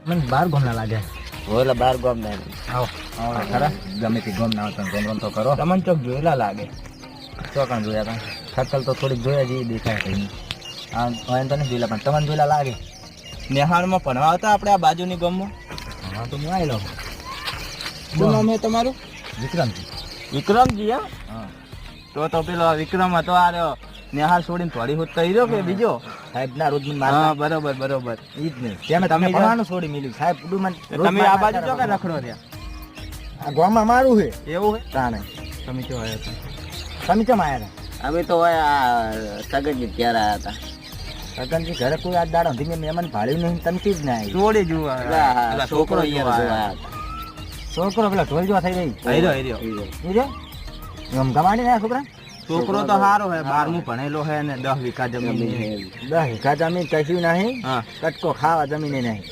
મને બાર ગોમના લાગે. ઓલા 12 ગામ ના આવો આવો ખરા ગમે તે ગામ ના આવતા ગમ તો કરો. તમને ચોક જોયેલા લાગે. ચોકાણ જોયા હતા સકલ તો થોડીક જોયા જેવી દેખાય કઈ આ હોય તો નહીં જોયેલા પણ તમને જોયેલા લાગે. નેહાળમાં ભણવા આવતા આપણે આ બાજુની ગામમાં. હા તો હું આવેલો શું નામ છે તમારું? વિક્રમજી. વિક્રમજી. હા તો પેલો વિક્રમ હતો આ રહ્યો નેહાળ છોડીને થોડી હોત કહી રહ્યો કે બીજો? સાહેબ ના રોજ હા મારતા બરોબર બરોબર. ઈ જ નહીં તમે તમે ભણવાનું છોડી મેલ્યું સાહેબ બધું મને તમે આ બાજુ જો કે રખડો રહ્યા આ ગામમાં મારું છે એવું હોય? તાણે તમે કેવા આવ્યા હતા? તમે કેમ આયા હતા? અમે તો હોય આ સગનજી ત્યારે આવ્યા હતા. સગનજી ઘરે કોઈ આ દાડો ધીમે મહેમાન ભાળ્યું નહીં તમે કીજ ના આવી. જોડે જોવા પેલા છોકરો યાર જોવા આવ્યા હતા. છોકરો પેલા ઢોલ જેવા થઈ રહી હર્યો ઈ રે એમ ગમાડી ને છોકરા છોકરો તો સારો હે 12મું ભણેલો હે ને 10 વીઘા જમીન. 10 વીઘા જમીન કશું નહીં હા કટકો ખાવા જમીને નહીં